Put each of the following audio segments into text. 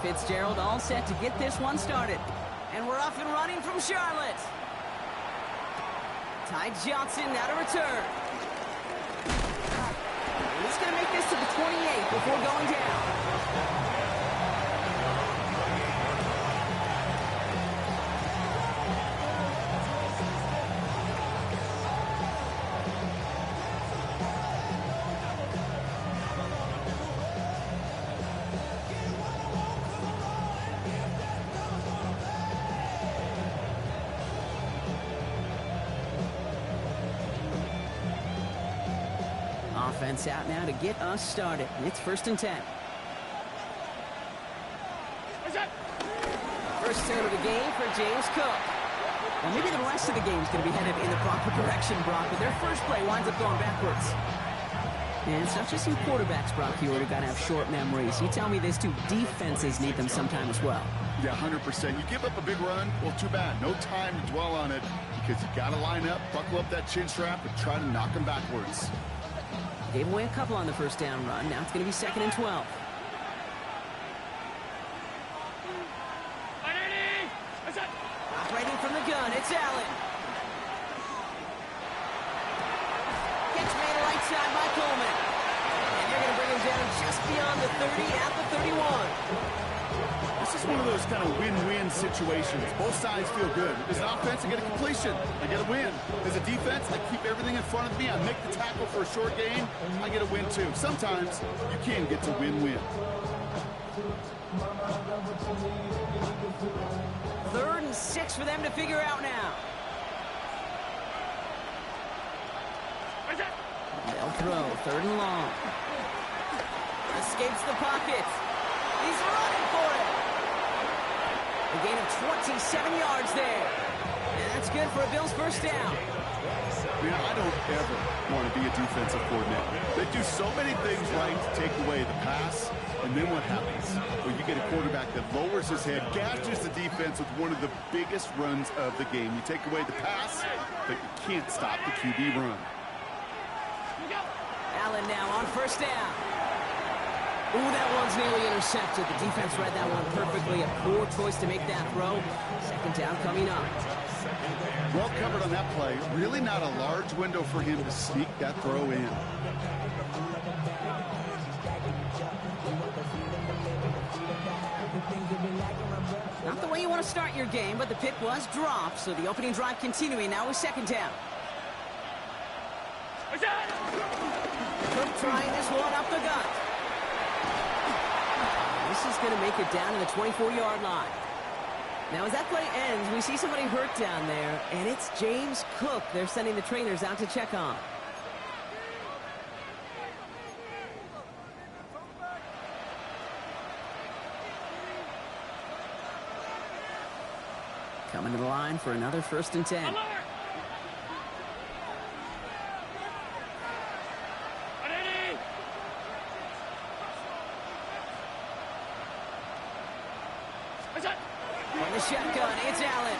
Fitzgerald all set to get this one started. And we're off and running from Charlotte. Ty Johnson now to return. He's going to make this to the 28 before going down. Offense out now to get us started. It's 1st and 10. First turn of the game for James Cook. Well, maybe the rest of the game is going to be headed in the proper direction, Brock, but their first play winds up going backwards. And it's not just some quarterbacks, Brock, here who got to have short memories. You tell me these two defenses need them sometime as well. Yeah, 100%. You give up a big run, well, too bad. No time to dwell on it because you got to line up, buckle up that chin strap, and try to knock them backwards. Gave away a couple on the first down run. Now it's going to be 2nd and 12. Operating from the gun, it's Allen. Gets made right side by Coleman. And they're going to bring him down just beyond the 30 at the 31. This is one of those kind of win-win situations. Both sides feel good. As an offense, I get a completion. I get a win. As a defense, I keep everything in front of me. I make the tackle for a short gain. I get a win, too. Sometimes, you can get to win-win. 3rd and 6 for them to figure out now. They'll throw. 3rd and long. Escapes the pocket. He's running for it. A gain of 27 yards there. And that's good for a Bills first down. Man, I don't ever want to be a defensive coordinator. They do so many things right to take away the pass, and then what happens? Well, you get a quarterback that lowers his head, gashes the defense with one of the biggest runs of the game. You take away the pass, but you can't stop the QB run. Allen now on first down. Ooh, that one's nearly intercepted. The defense read that one perfectly. A poor choice to make that throw. 2nd down coming up. Well covered on that play. Really not a large window for him to sneak that throw in. Not the way you want to start your game, but the pick was dropped, so the opening drive continuing now with 2nd down. Cook trying this one up the gut. This is going to make it down to the 24-yard line. Now, as that play ends, we see somebody hurt down there, and it's James Cook they're sending the trainers out to check on. Coming to the line for another 1st and 10. From the shotgun, it's Allen.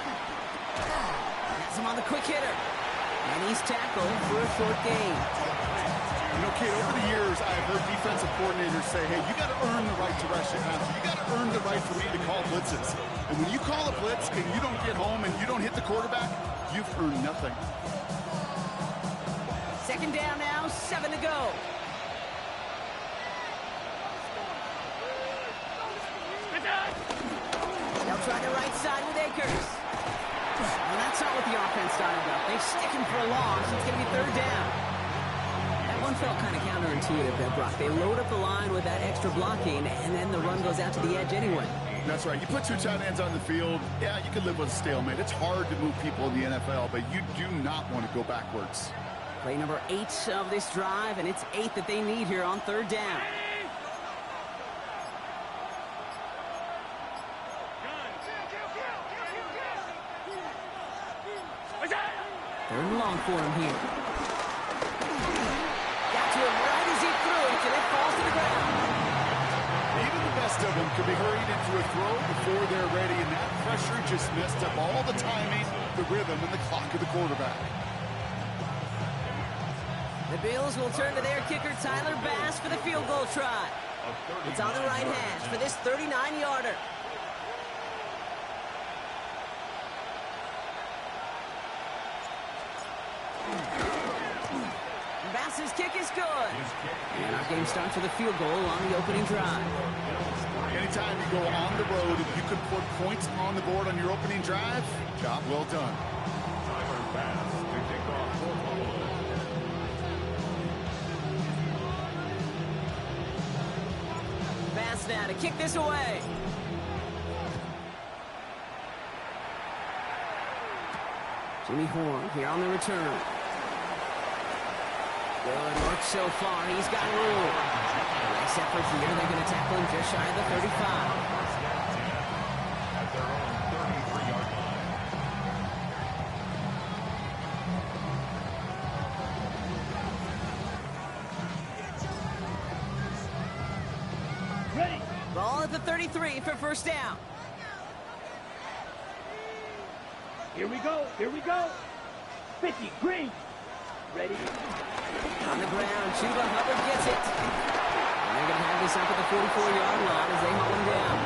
Has him on the quick hitter. And he's tackled for a short gain. You know, kid, over the years, I've heard defensive coordinators say, hey, you got to earn the right to rush your pass. You got to earn the right for me to call blitzes. And when you call a blitz and you don't get home and you don't hit the quarterback, you've earned nothing. 2nd down now, 7 to go. They'll try the right side with Akers. And that's not what the offense started about. They stick him for a loss, so it's going to be 3rd down. That one felt kind of counterintuitive there, Brock. They load up the line with that extra blocking, and then the run goes out to the edge anyway. That's right. You put 2 tight ends on the field, yeah, you can live with a stalemate. It's hard to move people in the NFL, but you do not want to go backwards. Play number 8 of this drive, and it's 8 that they need here on 3rd down. 3rd and long for him here. Got to him right as he threw it, and it falls to the ground. Even the best of them could be hurried into a throw before they're ready, and that pressure just messed up all the timing, the rhythm, and the clock of the quarterback. The Bills will turn to their kicker, Tyler Bass, for the field goal try. It's on the right hash for this 39-yarder. Bass's kick is good. And our game starts with a field goal on the opening drive. Anytime you go on the road, if you can put points on the board on your opening drive, job well done. Bass now to kick this away. Jimmy Horn here on the return. Good work so far. He's got room. Nice effort here. They're going to tackle him just shy of the 35. Ready. Ball at the 33 for first down. Here we go. Here we go. 50, green. Ready. On the ground, Chuba Hubbard gets it. And they're going to have this up at the 44-yard line as they haul him down.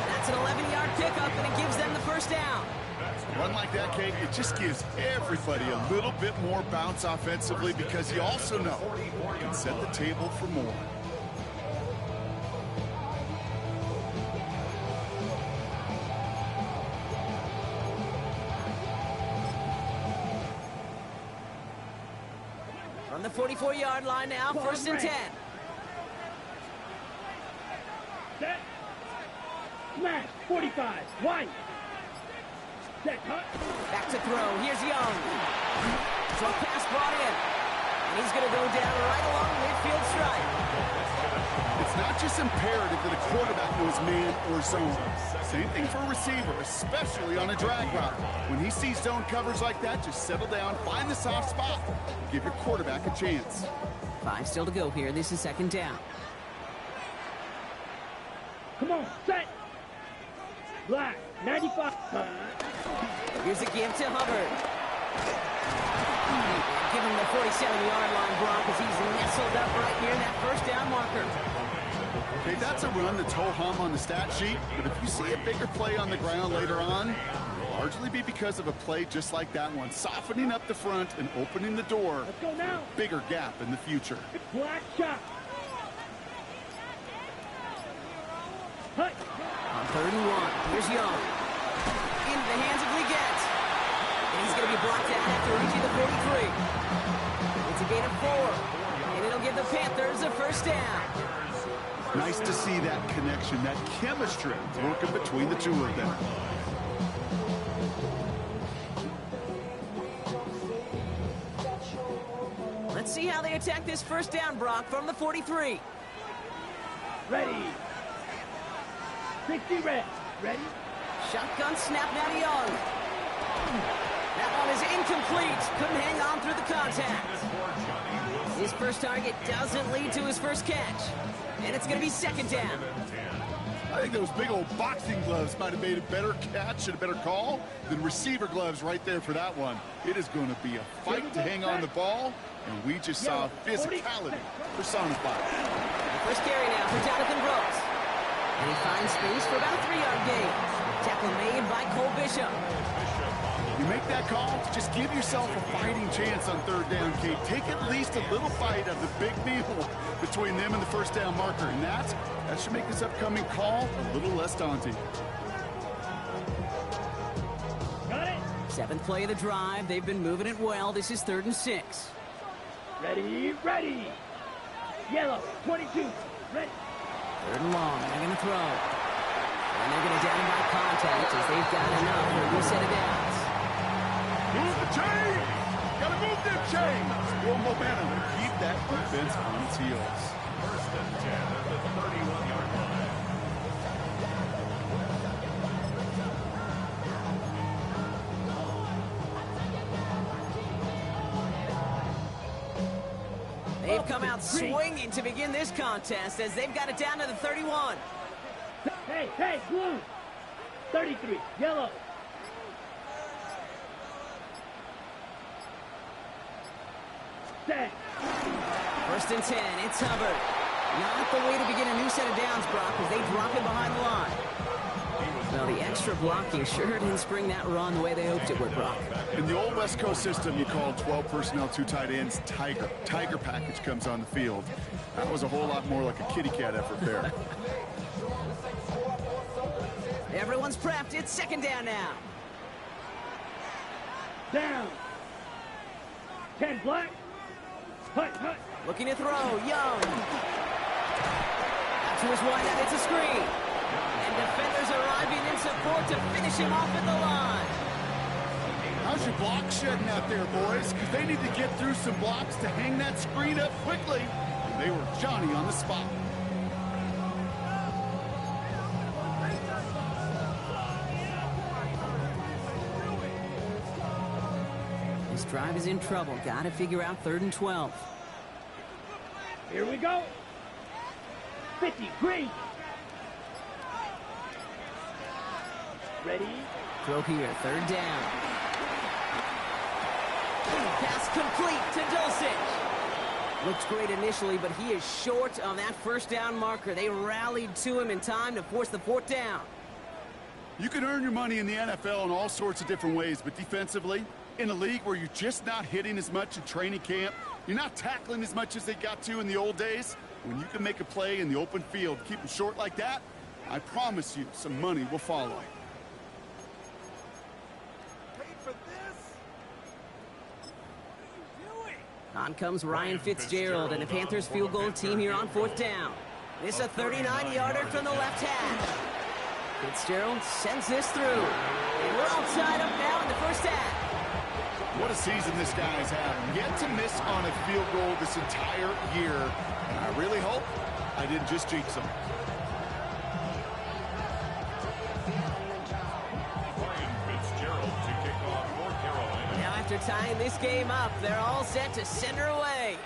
That's an 11-yard pickup, and it gives them the first down. A run like that, Kate, it just gives everybody a little bit more bounce offensively because you also know you can set the table for more. On the 44-yard line now, first and 10. Set. Smash. 45. White. Set. Cut. Back to throw. Here's Young. Short pass brought in. And he's going to go down right along the midfield stripe. It's not just imperative that a quarterback knows man or zone. Same thing for a receiver, especially on a drag route. When he sees zone coverage like that, just settle down, find the soft spot, and give your quarterback a chance. 5 still to go here. This is second down. Come on. Set. Black. 95. Here's a give to Hubbard. Give him the 47-yard line, Brock, as he's nestled up right near that first down marker. Okay, that's a run that's ho-hum on the stat sheet, but if you see a bigger play on the ground later on, it'll largely be because of a play just like that one, softening up the front and opening the door Let's go now. for a bigger gap in the future. Black shot. Hut. On 3rd and 1, here's Young. Into the hands of Leggett. And he's going to be blocked out after reaching the 43. It's a gain of 4. And it'll give the Panthers a first down. Nice to see that connection, that chemistry working between the two of them. Let's see how they attack this first down, Brock, from the 43. Ready. 60 red. Ready. Shotgun snap now to Young. That one is incomplete. Couldn't hang on through the contact. His first target doesn't lead to his first catch. And it's going to be second down. I think those big old boxing gloves might have made a better catch and a better call than receiver gloves right there for that one. It is going to be a fight to hang on the ball, and we just saw physicality personified. First carry now for Jonathan Brooks. And he finds space for about a 3-yard gain. Tackle made by Cole Bishop. You make that call, just give yourself a fighting chance on 3rd down, Kate. Take at least a little bite of the big meal between them and the first down marker. And that should make this upcoming call a little less daunting. Got it. 7th play of the drive. They've been moving it well. This is 3rd and 6. Ready. Ready. Yellow. 22. Ready. 3rd and long. They're going to throw. And they're going to down by contact as they've got enough for a new set of downs. Move the chain! Gotta move them chains! Build momentum and keep that defense on its heels. First and 10 at the 31-yard line. They've come out swinging to begin this contest as they've got it down to the 31. Hey, blue. 33. Yellow. Set. First and 10, it's Hubbard. Not the way to begin a new set of downs, Brock, as they drop him behind the line. Well, the extra blocking sure didn't spring that run the way they hoped it would, Brock. In the old West Coast system, you called 12 personnel, 2 tight ends, Tiger. Tiger package comes on the field. That was a whole lot more like a kitty cat effort there. Everyone's prepped. It's second down now. Down. 10 black. Hut, hut. Looking to throw. Young. Out to his wideout. It's a screen. And defenders arriving in support to finish him off at the line. How's your block shedding out there, boys? Because they need to get through some blocks to hang that screen up quickly. And they were Johnny on the spot. This drive is in trouble. Got to figure out 3rd and 12. Here we go. 50, green. Ready? Throw here, 3rd down. Pass complete to Dulcich. Looks great initially, but he is short of that 1st down marker. They rallied to him in time to force the 4th down. You can earn your money in the NFL in all sorts of different ways, but defensively, in a league where you're just not hitting as much in training camp, you're not tackling as much as they got to in the old days, when you can make a play in the open field, keep them short like that, I promise you some money will follow. On comes Ryan Fitzgerald and the Panthers field goal team here on 4th down. This a 39-yarder from the left hash. Fitzgerald sends this through. And we're all tied up now in the 1st half. What a season this guy's having. Yet to miss on a field goal this entire year. And I really hope I didn't just jinx him. Ryan Fitzgerald to kick off for Carolina. Now after tying this game up, they're all set to send her away.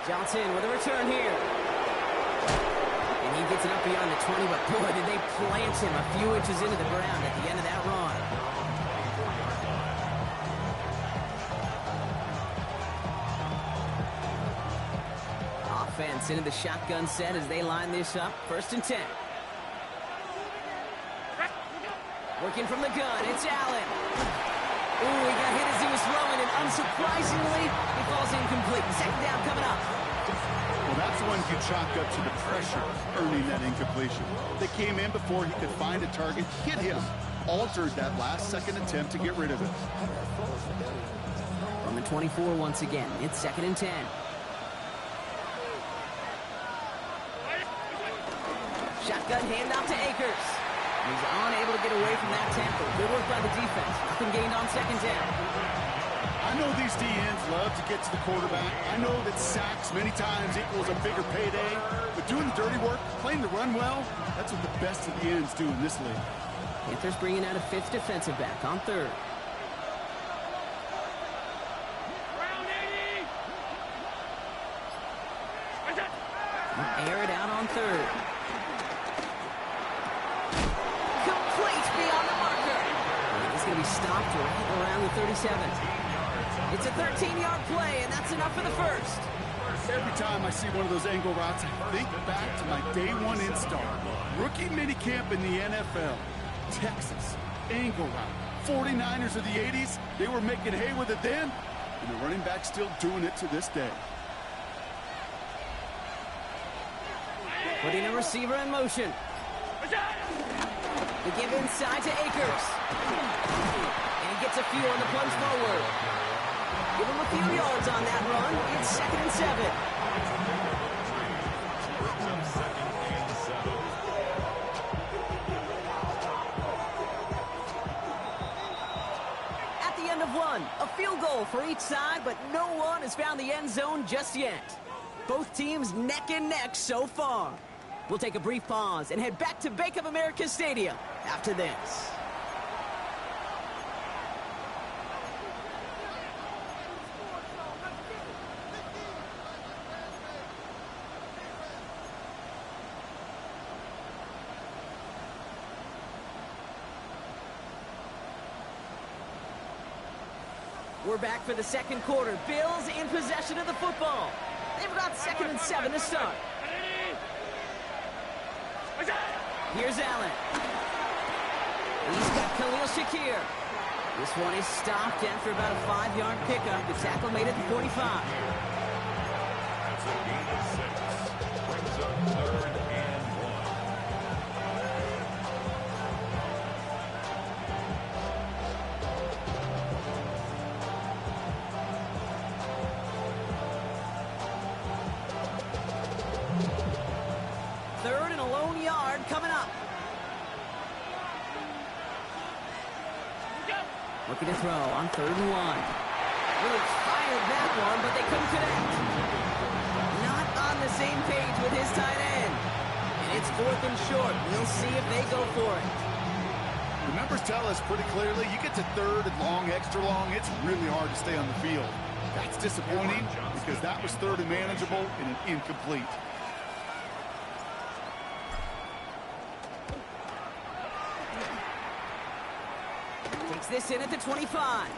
Johnson with a return here. And he gets it up beyond the 20, but boy, did they plant him a few inches into the ground at the end of that run. Offense into the shotgun set as they line this up. 1st and 10. Working from the gun, it's Allen. Ooh, he got hit as he was throwing, and unsurprisingly, he falls incomplete. 2nd down coming up. Well, that's the one you chalk up to the pressure earning that incompletion. They came in before he could find a target, hit him, altered that last-second attempt to get rid of it. From the 24 once again, it's 2nd and 10. Shotgun handoff to Akers. He's unable to get away from that tackle. Good work by the defense. Nothing gained on 2nd down. I know these DNs love to get to the quarterback. I know that sacks many times equals a bigger payday. But doing the dirty work, playing the run well, that's what the best of the ends do in this league. Panthers bringing out a 5th defensive back on 3rd. Air it out on 3rd. Complete beyond the marker. He's going to be stopped right around the 37. It's a 13-yard play, and that's enough for the 1st. Every time I see one of those angle routes, I think back to my day one install. Rookie minicamp in the NFL. Texas, angle route. 49ers of the 80s, they were making hay with it then, and the running back's still doing it to this day. Putting a receiver in motion. They give inside to Akers. And he gets a few on the plunge forward. Give him a few yards on that run. It's 2nd and 7. At the end of one, a field goal for each side, but no one has found the end zone just yet. Both teams neck and neck so far. We'll take a brief pause and head back to Bank of America Stadium after this. We're back for the second quarter. Bills in possession of the football. They've got 2nd and 7 to start. Here's Allen. He's got Khalil Shakir. This one is stopped after about a 5-yard pickup. The tackle made it to 45. That's a gain of 6. Brings up 3rd and 1. 3rd and a lone yard coming up. Looking to throw on 3rd and 1. Really fired that one, but they couldn't connect. Not on the same page with his tight end. And it's 4th and short. We'll see if they go for it. The numbers tell us pretty clearly, you get to 3rd and long, extra long, it's really hard to stay on the field. That's disappointing because that was 3rd and manageable and an incomplete. Takes this in at the 25.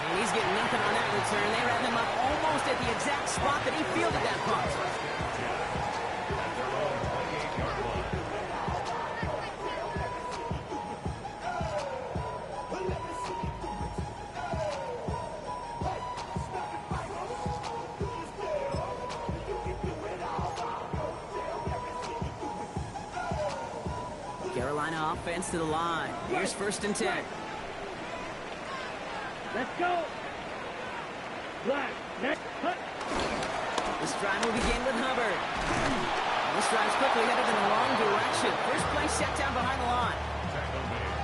And he's getting nothing on that return. They ran him up almost at the exact spot that he fielded that punt. Carolina offense to the line. Here's 1st and 10. Let's go. Black, next, hut. This drive will begin with Hubbard. This drive's quickly headed in the wrong direction. First play set down behind the line.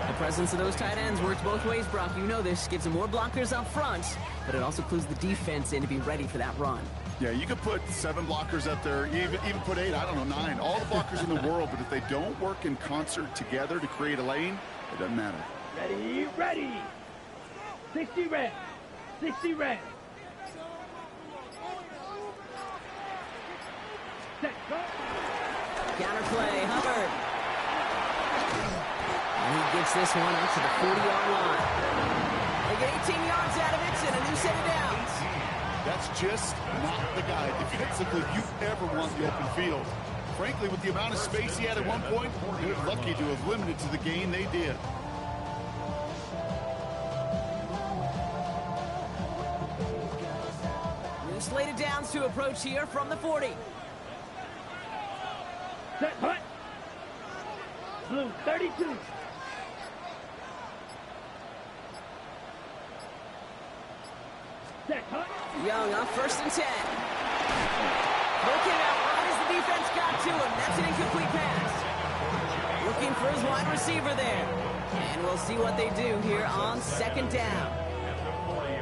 The presence of those tight ends works both ways, Brock. You know this. Gives them more blockers up front, but it also clues the defense in to be ready for that run. Yeah, you could put 7 blockers up there, even put 8, I don't know, 9. All the blockers in the world, but if they don't work in concert together to create a lane, it doesn't matter. Ready, ready. 60 red. 60 red. Set, go. Counter play, Hubbard. And he gets this one out to the 40-yard line. They get 18 yards out of it and a new set of downs. That's just not the guy defensively you ever want the open field. Frankly, with the amount of space he had at one point, they're lucky to have limited to the gain they did. New slated downs to approach here from the 40. Set, hut. Blue, 32. Set, hut. Young on 1st and 10. Looking out right as the defense got to him. That's an incomplete pass. Looking for his wide receiver there. And we'll see what they do here on 2nd down.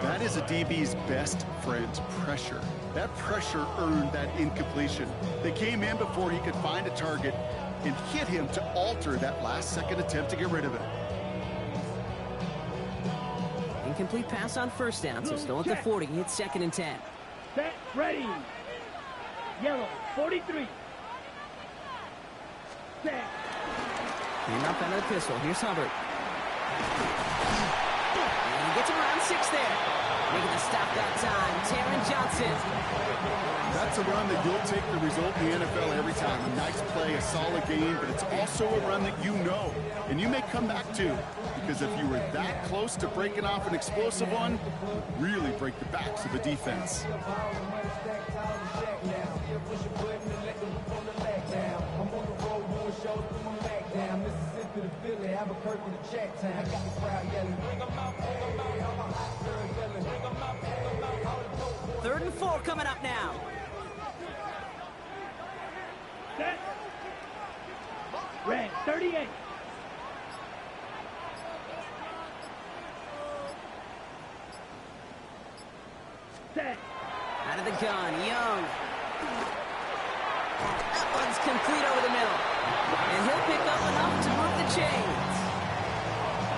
That is a DB's best friend, pressure. That pressure earned that incompletion. They came in before he could find a target and hit him to alter that last-second attempt to get rid of it. Incomplete pass on 1st down, so still at the 40. It's 2nd and 10. Set, ready. Yellow, 43. Set. And up out of the pistol. Here's Hubbard. And he gets him around 6 there. Making the stop that time. Taron Johnson. That's a run that you'll take the result in the NFL every time. A nice play, a solid game, but it's also a run that you know. And you may come back to, because if you were that close to breaking off an explosive one, it would really break the backs of the defense. Third and 4 coming up now. Set. Red, 38. Set. Out of the gun, Young. That one's complete over the middle. And he'll pick up enough to move the chains.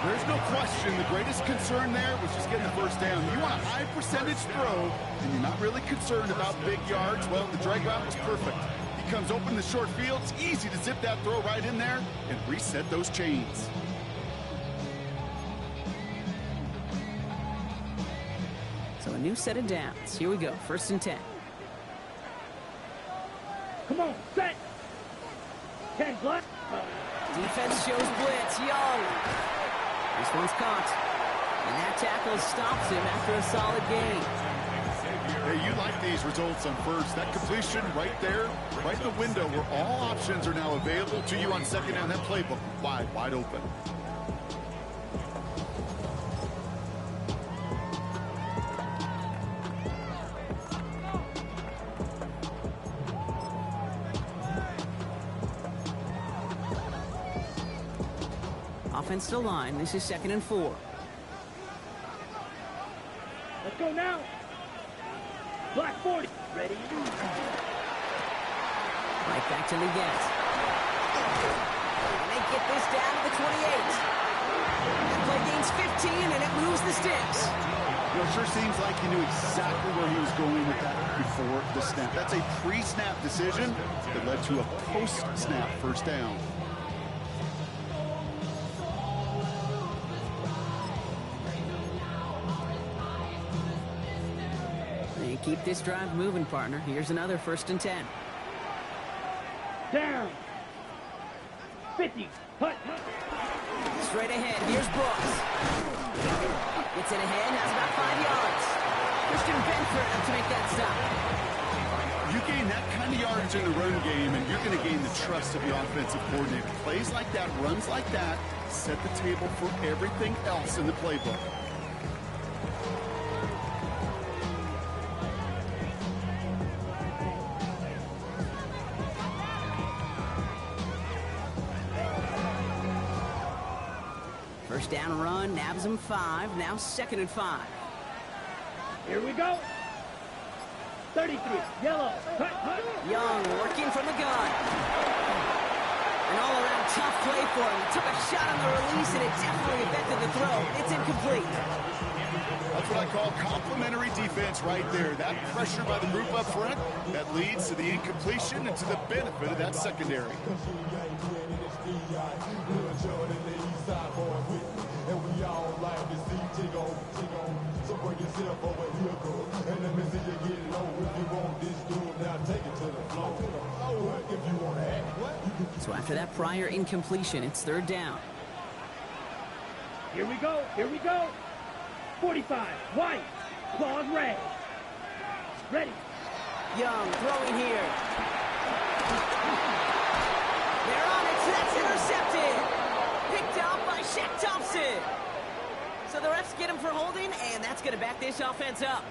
There's no question the greatest concern there was just getting the 1st down. You want a high percentage throw, and you're not really concerned about big yards. Well, the drag route was perfect. He comes open in the short field. It's easy to zip that throw right in there and reset those chains. a new set of downs. Here we go, 1st and 10. Come on, set. 10 black. Defense shows blitz. Young. This one's caught. And that tackle stops him after a solid gain. Hey, you like these results on first. That completion right there, right in the window where all options are now available to you on 2nd down. That playbook wide open. Offensive line. This is 2nd and 4. Let's go now. Black 40. Ready? Right back to Leggett. And they get this down to the 28. That play gains 15, and it moves the sticks. Well, it sure seems like he knew exactly where he was going with that before the snap. That's a pre-snap decision that led to a post-snap 1st down. Keep this drive moving, partner. Here's another 1st and 10. Down. 50. Hut. Straight ahead. Here's Brooks. Gets it ahead. Has about 5 yards. Christian Benford up to make that stop. You gain that kind of yardage in the run game, and you're going to gain the trust of the offensive coordinator. Plays like that, runs like that, set the table for everything else in the playbook. First down run, nabs him 5. Now 2nd and 5. Here we go. 33. Yellow. Hut. Young working from the gun. An all-around tough play for him. He took a shot on the release, and it definitely affected the throw. It's incomplete. That's what I call complimentary defense right there. That pressure by the group up front, that leads to the incompletion and to the benefit of that secondary. So after that prior incompletion, it's 3rd down. Here we go. 45. White. Claws red. Ready. Young throwing here. They're on it. That's intercepted. Picked up by Shaq Thompson. So the refs get him for holding, and that's going to back this offense up.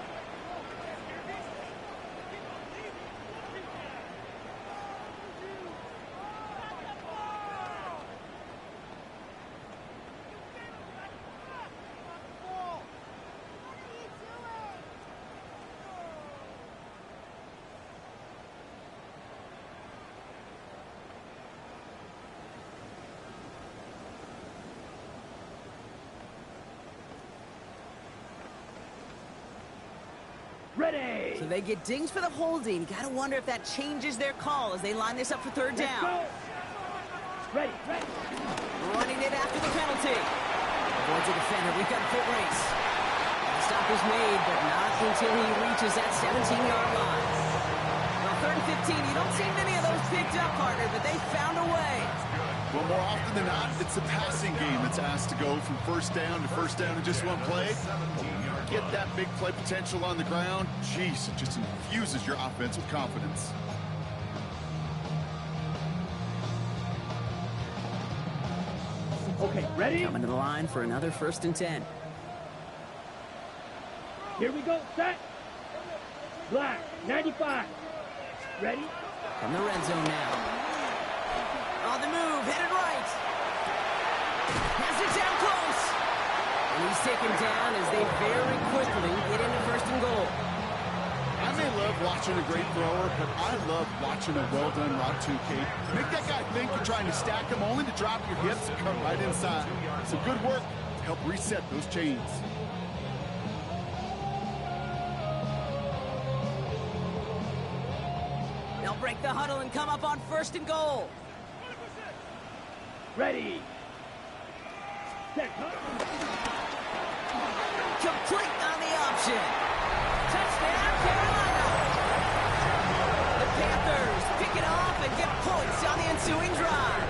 Ready. So they get dings for the holding. You got to wonder if that changes their call as they line this up for 3rd down. Go. Ready. Running it after the penalty. Avoids a defender. We've got a foot race. The stop is made, but not until he reaches that 17-yard line. Well, 3rd and 15, you don't see many of those picked up, partner, but they found a way. Well, more often than not, it's the passing game that's asked to go from 1st down to 1st down in just one play. Get that big play potential on the ground. Jeez, it just infuses your offense with confidence. Okay, ready? Coming to the line for another 1st and 10. Here we go. Set. Black. 95. Ready? From the red zone now. On the move, headed right. Has it down close. And he's taken down as they very quickly get into 1st and goal. I may love watching a great thrower, but I love watching a well-done route too, Kate. Make that guy think you're trying to stack him only to drop your hips and cut right inside. Some good work to help reset those chains. They'll break the huddle and come up on 1st and goal. Ready. Set. Complete on the option. Touchdown, Carolina! The Panthers pick it off and get points on the ensuing drive.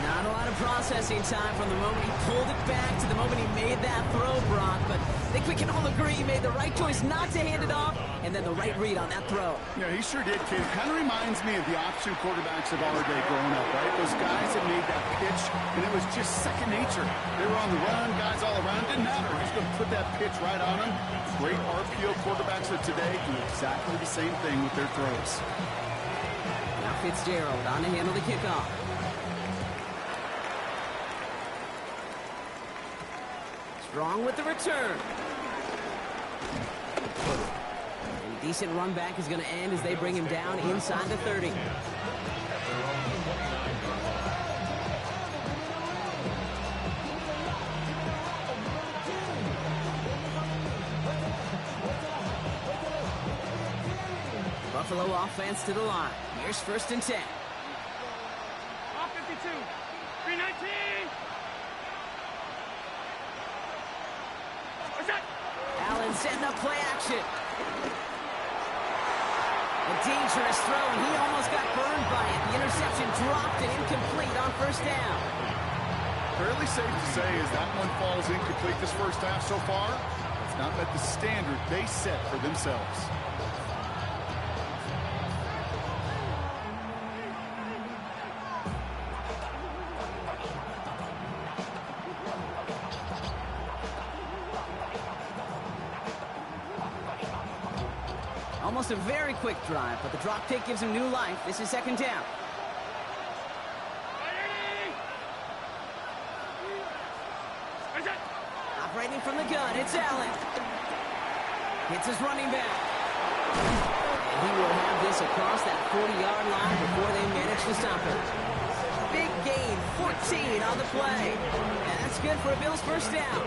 Not a lot of processing time from the moment he pulled it back to the moment he made that throw, Brock, but I think we can all agree he made the right choice not to hand it off, and then the right read on that throw. Yeah, he sure did, kid. Kind of reminds me of the option quarterbacks of our day growing up, right? Those guys that made that pitch, and it was just second nature. They were on the run, guys all around. Didn't matter. He's going to put that pitch right on them. Great RPO quarterbacks of today do exactly the same thing with their throws. Now Fitzgerald on to handle the kickoff. Strong with the return. A decent run back is going to end as they bring him down inside the 30. Buffalo offense to the line. Here's 1st and 10. Off 52. 319. What's that? Allen setting up play action. A dangerous throw, and he almost got burned by it. The interception dropped and incomplete on 1st down. Fairly safe to say as that one falls incomplete this first half so far. It's not met the standard they set for themselves. Almost a very quick drive, but the drop kick gives him new life. This is 2nd down. Operating from the gun, it's Allen. Hits his running back. And he will have this across that 40-yard line before they manage to stop it. Big gain, 14 on the play. And that's good for a Bills 1st down.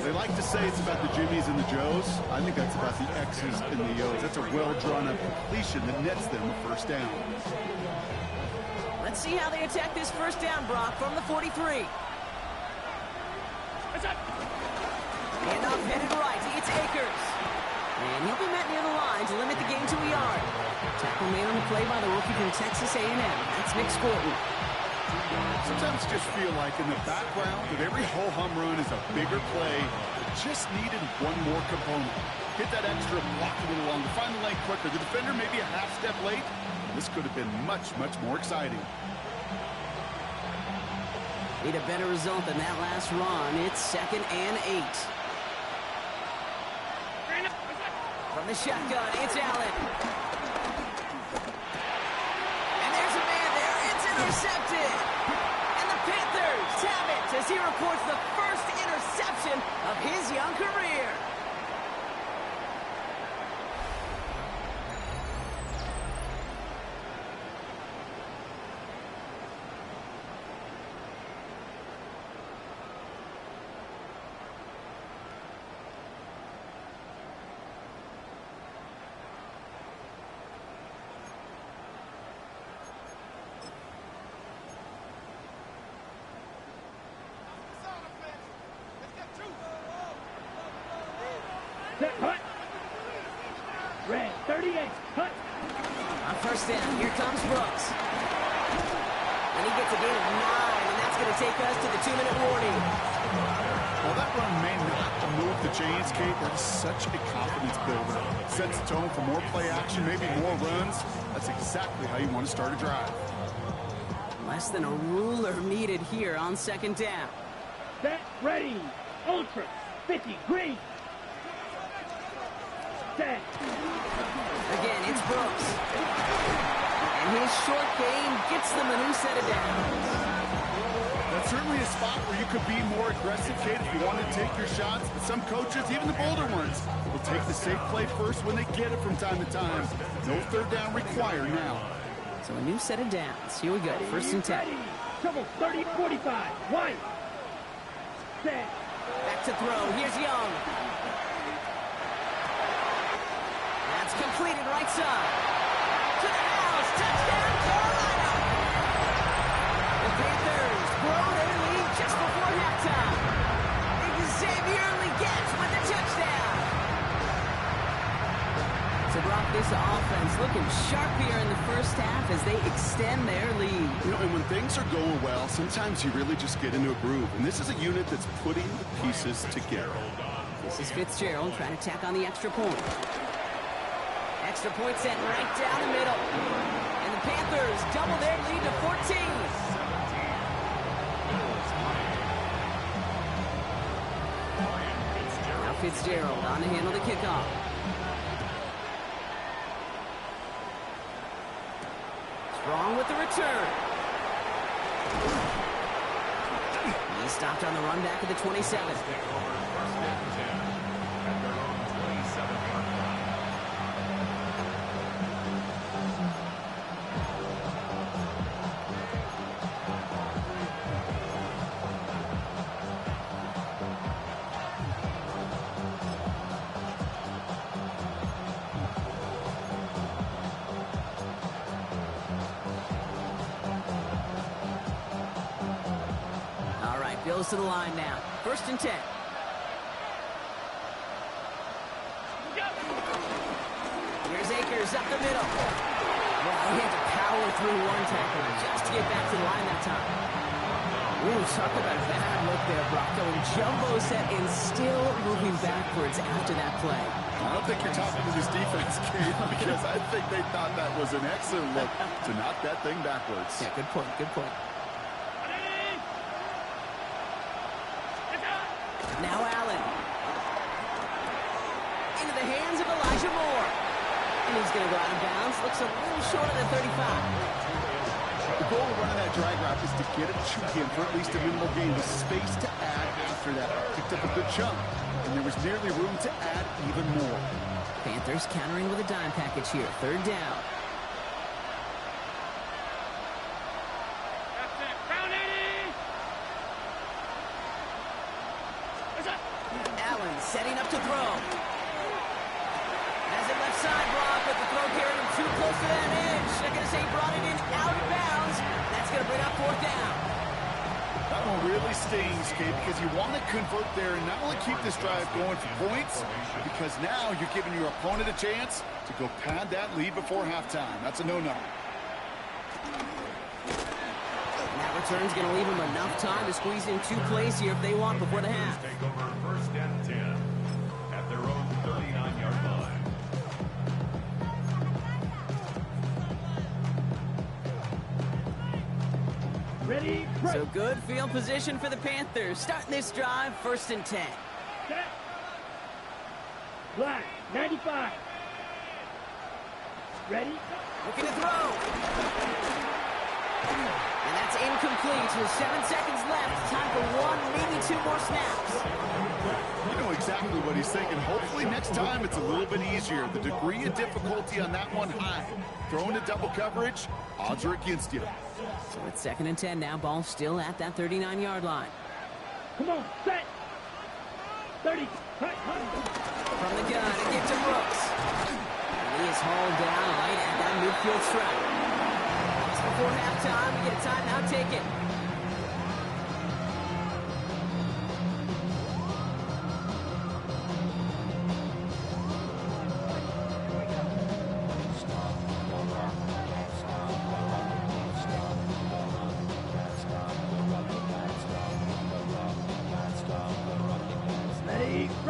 They like to say it's about the Jimmies and the Joes. I think that's about the X's and the O's. That's a well-drawn-up completion that nets them a 1st down. Let's see how they attack this 1st down, Brock, from the 43. Handoff headed right. It's Akers. And he'll be met near the line to limit the game to a yard. Tackle made on the play by the rookie from Texas A&M. That's Nick Scorton. Sometimes just feel like in the background of every ho-hum run is a bigger play that just needed one more component. Hit that extra, block a little longer, find the lane quicker. The defender may be a half step late. This could have been much, much more exciting. Need a better result than that last run. It's 2nd and 8. From the shotgun, it's Allen. And there's a man there. It's intercepted. And the Panthers have it as he records the first interception of his young career. Set, hut. Red 38, hut. On 1st down, here comes Brooks. And he gets a gain of 9, and that's going to take us to the 2-minute warning. Well, that run may not move the chains, Kate. That is such a confidence builder. Sets the tone for more play action, maybe more runs. That's exactly how you want to start a drive. Less than a ruler needed here on 2nd down. Set, ready. Ultra, 50, green. Set. Again, it's Brooks. And his short game gets them a new set of downs. That's certainly a spot where you could be more aggressive, Kate, if you want to take your shots. But some coaches, even the bolder ones, will take the safe play first when they get it from time to time. No 3rd down required now. So a new set of downs. Here we go, 1st and 10. Ready. Trouble 30, 45, white. Set. Back to throw. Here's Young. That's completed right side. To the house. Touchdown, Carolina. The Panthers grow their lead just before halftime. Xavier Legette with the looking sharp here in the first half as they extend their lead. You know, and when things are going well, sometimes you really just get into a groove. And this is a unit that's putting the pieces together. This is Fitzgerald trying to tack on the extra point. Extra point sent right down the middle. And the Panthers double their lead to 14. Now Fitzgerald on to handle the kickoff. Strong with the return. He stopped on the run back at the 27. Bills to the line now. 1st and 10. Here's Akers up the middle. Well, he had to power through one tackler just to get back to the line that time. Ooh, talk about a bad look there, Brock. Going jumbo set and still moving backwards after that play. I don't think you're talking to this defense, Kate, because I think they thought that was an excellent look to knock that thing backwards. Yeah, good point, good point. Now Allen. Into the hands of Elijah Moore. And he's going to go out of bounds. Looks a little short of the 35. The goal of running that drag route is to get a chunk in for at least a minimal gain with space to add after that. Picked up a good chunk, and there was nearly room to add even more. Panthers countering with a dime package here. 3rd down. Setting up to throw. Has it left side, Brock, but the throw carried him too close to that edge. They're going to say he brought it in out of bounds. That's going to bring up 4th down. That one really stings, Kate, because you want to convert there and not only keep this drive going for points, because now you're giving your opponent a chance to go pad that lead before halftime. That's a no-no. That return's going to leave them enough time to squeeze in 2 plays here if they want before the half. Take over 1st and 10 at their own 39-yard line. Ready? So good field position for the Panthers. Starting this drive, 1st and 10. Set. Line, 95. Ready? Looking to throw. And that's incomplete with 7 seconds left. Time for 1, maybe 2 more snaps. You know exactly what he's thinking. Hopefully next time it's a little bit easier. The degree of difficulty on that one high. Throwing to double coverage, odds are against you. So it's 2nd and 10 now. Ball still at that 39-yard line. Come on, set. 30. From the gun, it gets to Brooks. And he is hauled down right at that midfield stripe. Just before halftime, we get a timeout taken.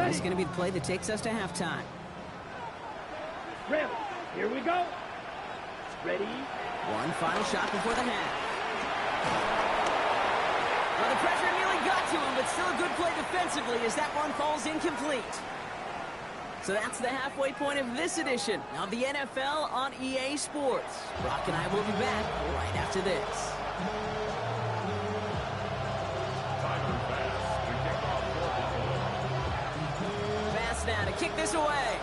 It's going to be the play that takes us to halftime. Ready. Here we go. Ready. One final shot before the half. Well, the pressure nearly got to him, but still a good play defensively as that one falls incomplete. So that's the halfway point of this edition of the NFL on EA Sports. Brock and I will be back right after this. Now to kick this away.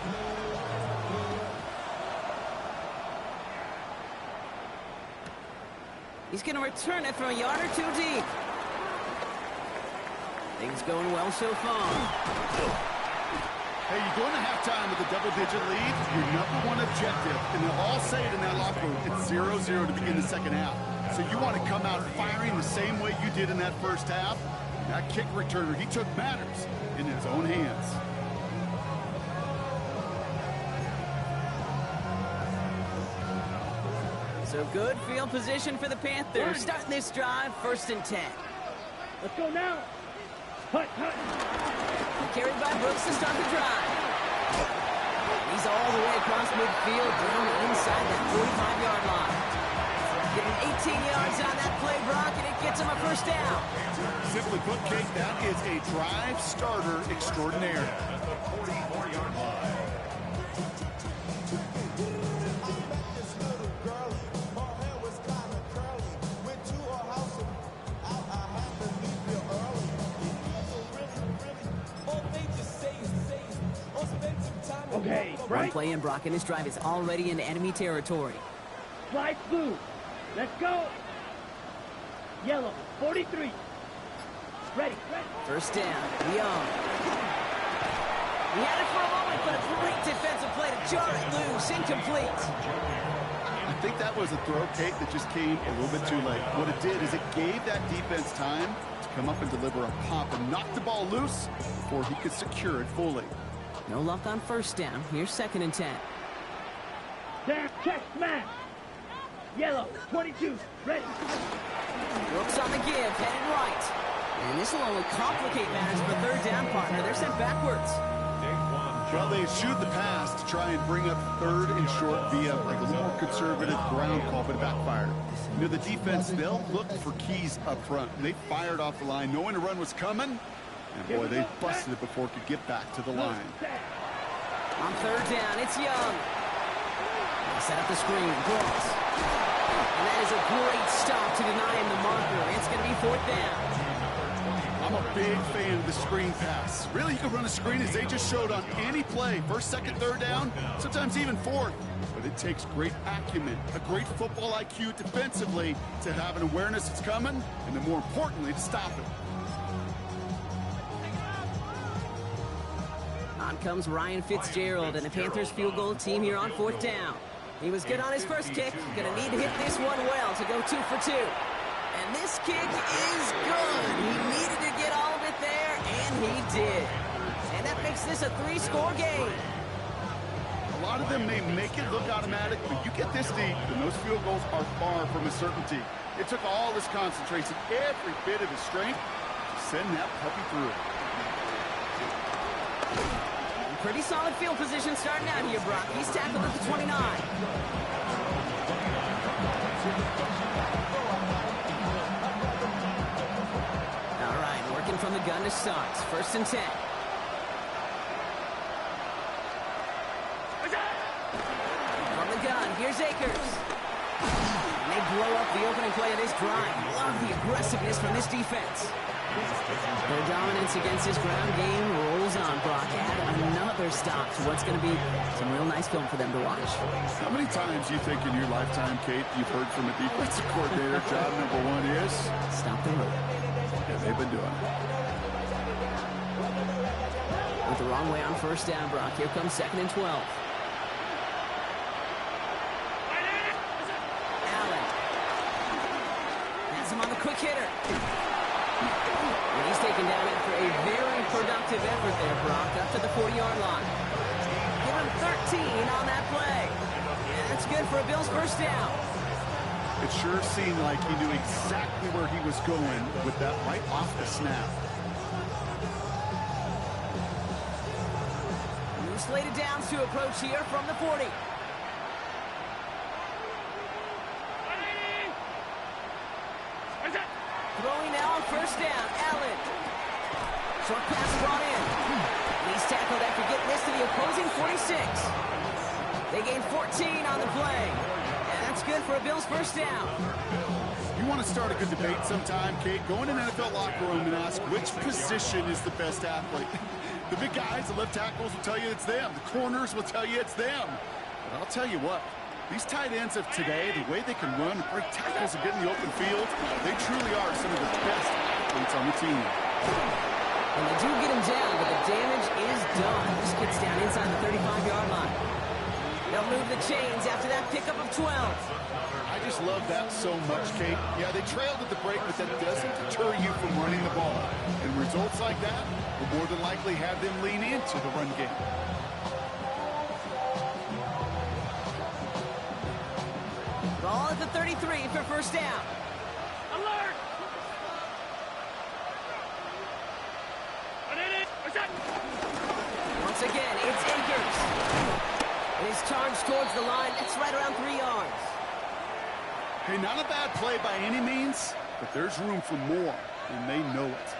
He's going to return it from a yard or 2 deep. Things going well so far. Hey, you go into halftime with a double-digit lead, your #1 objective, and they'll all say it in that locker room, it's 0-0 to begin the second half. So you want to come out firing the same way you did in that first half. That kick returner, he took matters in his own hands. So good field position for the Panthers. Starting this drive, 1st and 10. Let's go now. Hut, hut. Carried by Brooks to start the drive. He's all the way across midfield, down inside that 45-yard line. Getting 18 yards on that play, Brock, and it gets him a 1st down. Simply put, Kate, that is a drive starter extraordinaire. At the 44-yard line. Okay, One right. play in, Brock, and this drive is already in enemy territory. Slide blue. Let's go. Yellow, 43. Ready, ready. 1st down, Young. He had it for a moment, but a great defensive play to jar it loose, incomplete. I think that was a throw, Kate, that just came a little bit too late. What it did is it gave that defense time to come up and deliver a pop and knock the ball loose before he could secure it fully. No luck on 1st down. Here's 2nd and 10. Damn, check, smash. Yellow, 22. Ready. Brooks on the give, headed right. And this will only complicate matters for 3rd down, partner. They're sent backwards. Well, they shoot the pass to try and bring up 3rd and short via like a little more conservative ground call, but it backfired. You know, the defense, they'll look for keys up front. They fired off the line, knowing the run was coming. And boy, they busted it before it could get back to the line. On 3rd down, it's Young. They set up the screen, Brooks. And that is a great stop to deny him the marker. It's going to be 4th down. I'm a big fan of the screen pass. Really, you can run a screen as they just showed on any play. 1st, 2nd, 3rd down, sometimes even 4th. But it takes great acumen, a great football IQ defensively to have an awareness it's coming, and then more importantly, to stop it. On comes Ryan Fitzgerald and the Panthers field goal team here on 4th down. He was good on his first kick. Going to need to hit this one well to go 2 for 2. And this kick is good. He needed to get all of it there, and he did. And that makes this a 3-score game. A lot of them may make it look automatic, but you get this deep, and those field goals are far from a certainty. It took all his concentration, every bit of his strength, to send that puppy through. Pretty solid field position starting out here, Brock. He's tackled at the 29. All right, working from the gun to start. 1st and 10. From the gun, here's Akers. And they blow up the opening play of this drive. Love the aggressiveness from this defense. Their dominance against this ground game rolls on, Brock. Add another stop to what's going to be some real nice film for them to watch. How many times do you think in your lifetime, Kate, you've heard from a defensive coordinator, job number 1 is? Stop the run. Yeah, they've been doing it. Went the wrong way on 1st down, Brock. Here comes 2nd and 12. Allen. Has him on the quick hitter. And he's taken down after a very productive effort there, Brock, up to the 40-yard line. Give him 13 on that play. And that's good for a Bills 1st down. It sure seemed like he knew exactly where he was going with that right off the snap. New slated downs to approach here from the 40. Throwing now on 1st down, Allen. Short pass brought in. He's tackled after getting this to the opposing 46. They gain 14 on the play. And that's good for a Bills 1st down. You want to start a good debate sometime, Kate? Go in an NFL locker room and ask which position is the best athlete. The big guys, the left tackles will tell you it's them. The corners will tell you it's them. But I'll tell you what. These tight ends of today, the way they can run, break tackles, and get in the open field, they truly are some of the best athletes on the team. And they do get him down, but the damage is done. This gets down inside the 35-yard line. They'll move the chains after that pickup of 12. I just love that so much, Kate. Yeah, they trailed at the break, but that doesn't deter you from running the ball. And results like that will more than likely have them lean into the run game. Ball at the 33 for first down. Alert! Once again, it's Akers. And he's charged towards the line. That's right around 3 yards. Hey, not a bad play by any means, but there's room for more, and they know it.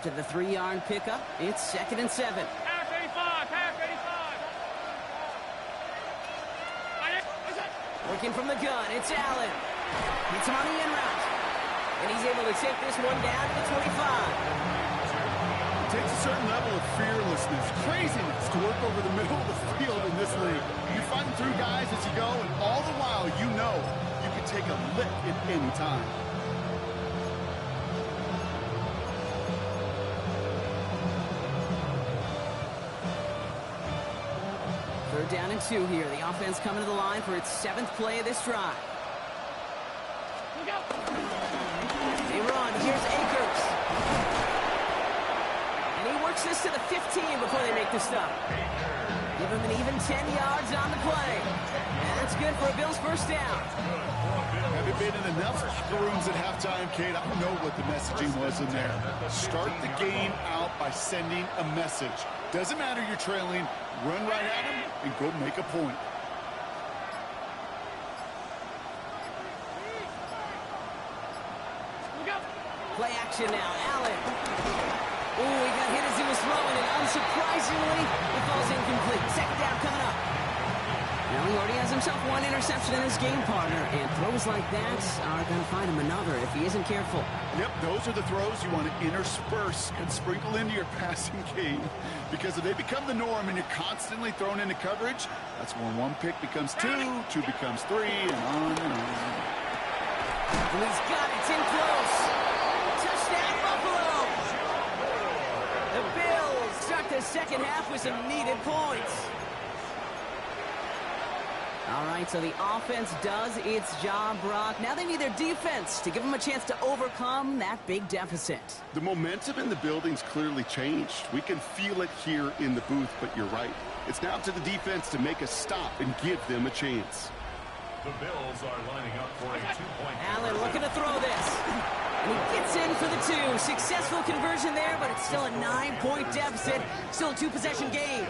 After the 3-yard pickup, it's 2nd and 7. Half 85, half 85. Working from the gun, it's Allen. Hits him on the in route. And he's able to take this one down to the 25. It takes a certain level of fearlessness, craziness to work over the middle of the field in this league. You're fighting through guys as you go, and all the while you know you can take a lick at any time. Third down and 2 here. The offense coming to the line for its 7th play of this drive. They run. Here's Akers. And he works this to the 15 before they make the stop. Give him an even 10 yards on the play. And that's good for a Bills first down. Having been in enough locker rooms at halftime, Kate, I know what the messaging was in there. Start the game out by sending a message. Doesn't matter you're trailing, run right at him and go make a point. Play action now. Allen. Ooh, he got hit as he was throwing, and unsurprisingly, it falls incomplete. 2nd down coming up. Now he already has himself 1 interception in his game, partner, and throws like that are going to find him another if he isn't careful. Yep, those are the throws you want to intersperse and sprinkle into your passing game, because if they become the norm and you're constantly thrown into coverage, that's when 1 pick becomes 2, 2 becomes 3, and on and on. And he's got it. It's in close. Touchdown, Buffalo. The Bills start the second half with some needed points. All right, so the offense does its job, Brock. Now they need their defense to give them a chance to overcome that big deficit. The momentum in the building's clearly changed. We can feel it here in the booth, but you're right. It's now up to the defense to make a stop and give them a chance. The Bills are lining up for a 2-point. Allen looking to throw this. And he gets in for the 2. Successful conversion there, but it's still a 9-point deficit. Still a 2-possession game.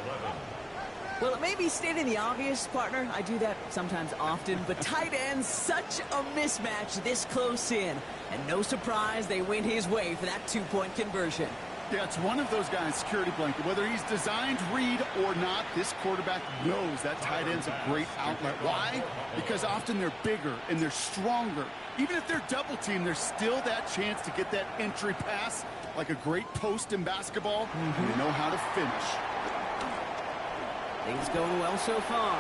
Well, it may be stating the obvious, partner. I do that sometimes often, but tight ends, such a mismatch this close in. And no surprise, they went his way for that 2-point conversion. Yeah, it's one of those guys, security blanket. Whether he's designed read or not, this quarterback knows that tight end's a great outlet. Why? Because often they're bigger and they're stronger. Even if they're double teamed, there's still that chance to get that entry pass, like a great post in basketball, and they know how to finish. Things going well so far.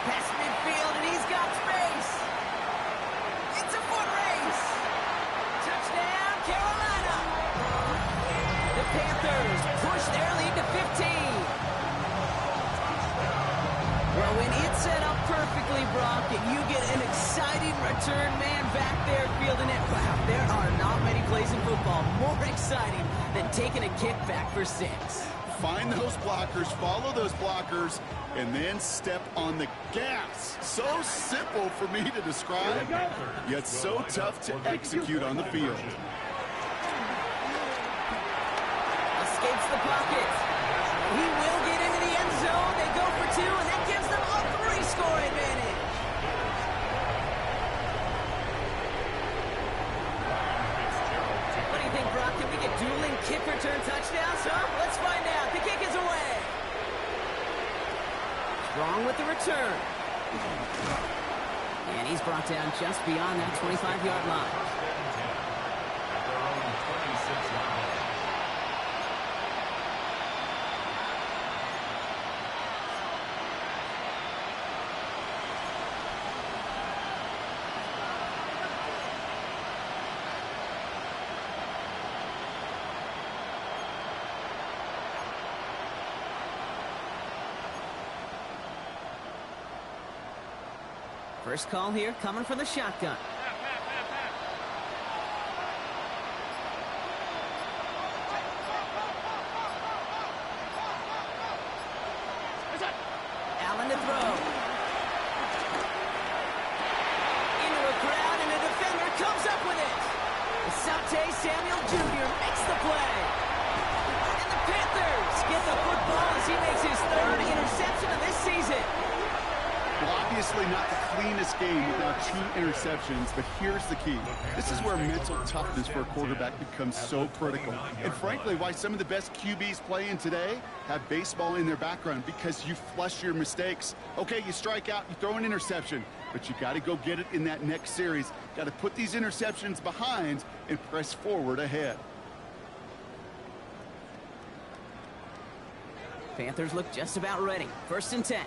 Past midfield, and he's got space. It's a foot race. Touchdown, Carolina. The Panthers push their lead to 15. Well, when it's set up perfectly, Brock, and you get an exciting return man back there fielding it, wow, there are not many plays in football more exciting than taking a kick back for 6. Find those blockers, follow those blockers, and then step on the gas. So simple for me to describe, yet so tough to execute on the field. Escapes the pocket. He will get into the end zone. They go for 2, and that gives them a 3-score advantage. What do you think, Brock? Can we get dueling kick return touchdowns? Huh? Let's find out. The kick is away. Strong with the return. And he's brought down just beyond that 25-yard line. At their own 26-yard line. First call here coming from the shotgun. Allen to throw. Into a crowd, and a defender comes up with it. Asante Samuel Jr. makes the play. And the Panthers get the football as he makes his third interception of this season. Well, obviously not the cleanest game without 2 interceptions, but here's the key. This is where mental toughness for a quarterback becomes so critical. And frankly, why some of the best QBs playing today have baseball in their background, because you flush your mistakes. Okay, you strike out, you throw an interception, but you got to go get it in that next series. Got to put these interceptions behind and press forward ahead. Panthers look just about ready. 1st and 10.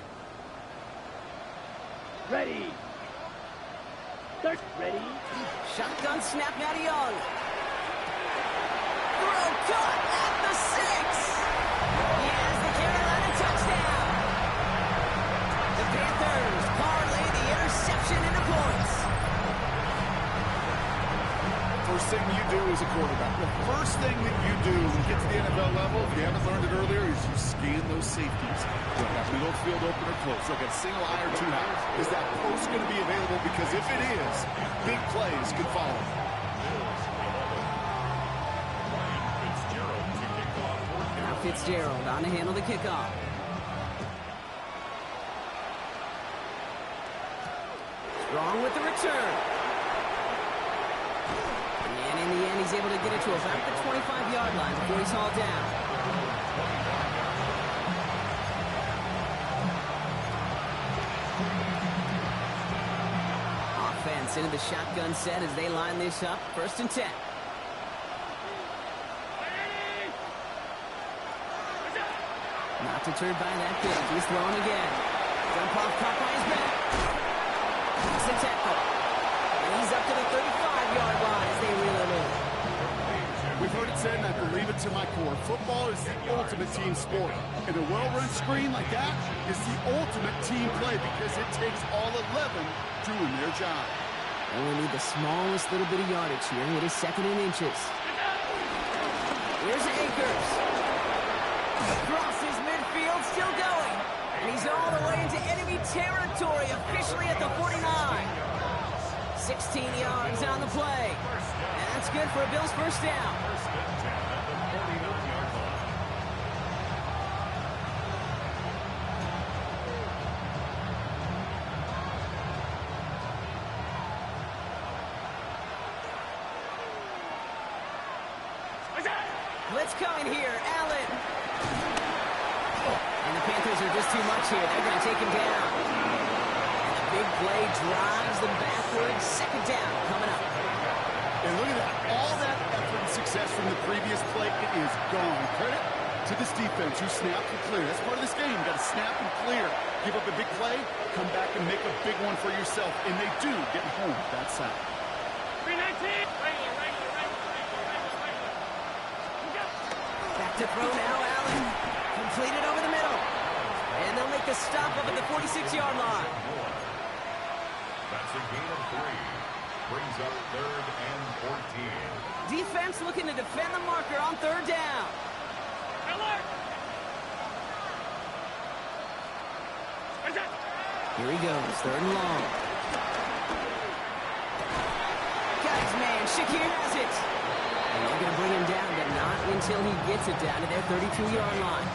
Ready. Start. Ready. Shotgun snap, now to Young. Throw caught at the 6. He has the Carolina touchdown. The Panthers parlay the interception into points. First thing you do as a quarterback, the first thing that you do when you get to the NFL level, if you haven't learned it earlier, is you scan those safeties. Look, that middle field open or close. Look at single eye or 2 high. Is that post going to be available? Because if it is, big plays can follow. Now Fitzgerald on to handle the kickoff. Strong with the return. And in the end, he's able to get it to about the 25-yard line before he's hauled down. Offense into the shotgun set as they line this up. 1st and 10. Not deterred by that pitch. He's throwing again. Jump off, caught by his back. Makes the tackle. And he's up to the 35-yard line as they reel him in. We've heard it said, and I believe it to my core, football is the ultimate team sport. And a well-run screen like that is the ultimate team play because it takes all 11 doing their job. Only need the smallest little bit of yardage here. It is 2nd and inches. Here's Akers. Across his midfield, still going. And he's all the way into enemy territory, officially at the 49. 16 yards on the play. And that's good for a Bills first down. Blitz coming here, Allen. And the Panthers are just too much here. They're going to take him down. And the big play drives them backwards. 2nd down coming up. And look at that. All that effort and success from the previous play, it is gone. Credit to this defense who snapped and cleared. That's part of this game. You got to snap and clear. Give up a big play, come back and make a big one for yourself. And they do get home that side. 319. Back to throw now, Allen. Completed over the middle. And they'll make the stop up at the 46-yard line. That's a gain of 3. Brings up 3rd and 14. Defense looking to defend the marker on 3rd down. Here he goes, 3rd and long. Got his man, Shakir has it. And they're going to bring him down, but not until he gets it down to their 32-yard line.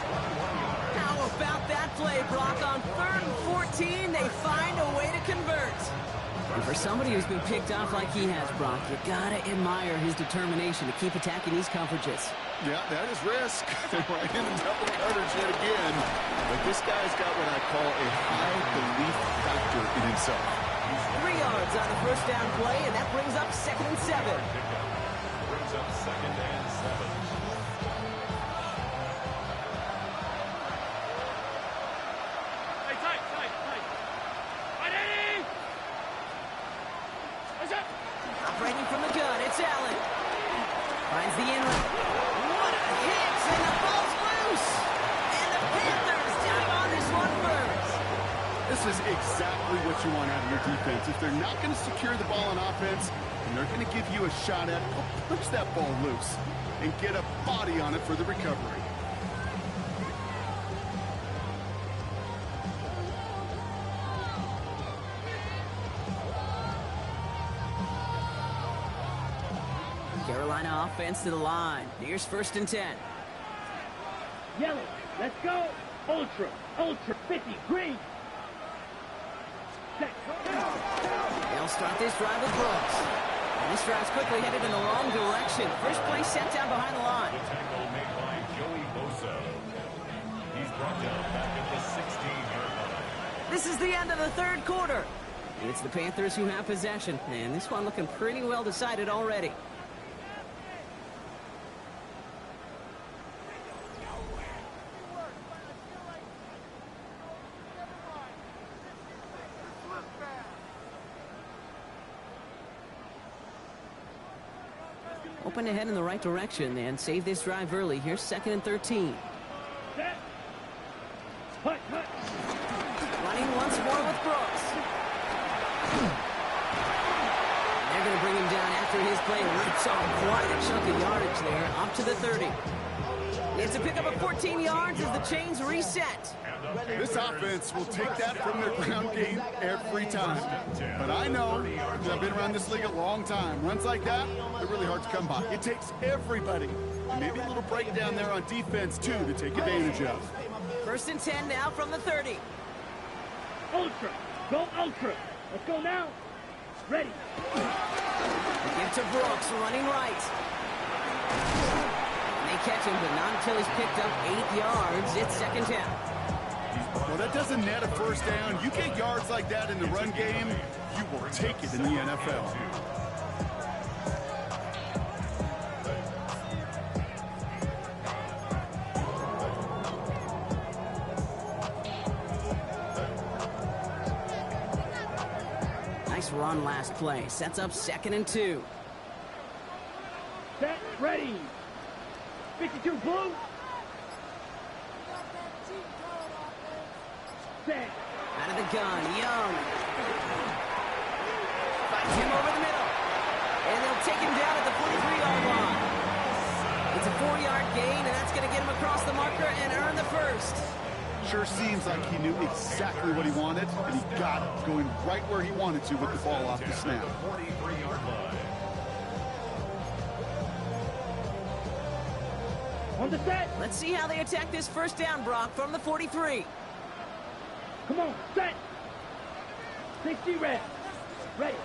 How about that play, Brock? On 3rd and 14, they find a way to convert. And for somebody who's been picked off like he has, Brock, you got to admire his determination to keep attacking these coverages. Yeah, that is risk. Right in the double coverage yet again. But this guy's got what I call a high belief factor in himself. 3 yards on the first down play, and that brings up 2nd and 7. Brings up 2nd and 7. Operating from the gun, it's Allen. Finds the inlet. What a hit, and the ball's loose. And the Panthers down on this one first. This This is exactly what you want out of your defense. If they're not going to secure the ball on offense, and they're going to give you a shot at it, go push that ball loose and get a body on it for the recovery. Carolina offense to the line. Here's 1st and 10. Yellow, let's go. Ultra, 50, green. Set. They'll start this drive with Brooks. And this drive's quickly headed in the wrong direction. First play sent down behind the line. The tackle made by Joey Bosa. He's brought down back at the 16-yard line. This is the end of the 3rd quarter. It's the Panthers who have possession. And this one looking pretty well decided already. Open ahead in the right direction and save this drive early. Here's 2nd and 13. Set. Hut. Running once more with Brooks. They're going to bring him down after his play. Rips off quite a chunk of yardage there, up to the 30. It's a pickup of 14 yards as the chains reset. This offense will take that from their ground game every time. But I know, because I've been around this league a long time, runs like that, they're really hard to come by. It takes everybody. And maybe a little breakdown there on defense, too, to take advantage of. 1st and 10 now from the 30. Ultra, go ultra. Let's go now. Ready. Give to Brooks, running right. And they catch him, but not until he's picked up 8 yards. It's 2nd down. Well, that doesn't net a 1st down. You get yards like that in the run game, you will take it in the NFL. Nice run last play. Sets up 2nd and 2. Set, ready. 52 blue. Set. Out of the gun, Young. Finds him over the middle. And they'll take him down at the 43-yard line. It's a 4-yard gain, and that's going to get him across the marker and earn the 1st. Sure seems like he knew exactly what he wanted, and he got it, going right where he wanted to with the ball off the snap. 43-yard line. On the set. Let's see how they attack this 1st down, Brock, from the 43. Come on, set. 60 red. Ready.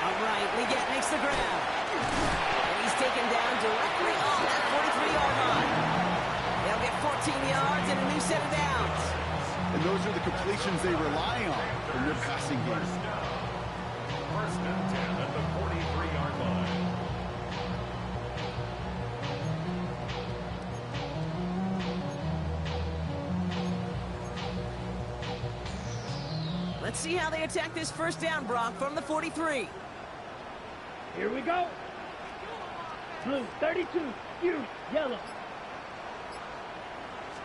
Outright, Leggett makes the grab. And he's taken down directly on that 43-yard line. They'll get 14 yards and a new set of downs. And those are the completions they rely on from their passing game. 1st and 10 at the 43-yard line. Let's see how they attack this 1st down, Brock, from the 43. Here we go. Blue, 32. You, yellow.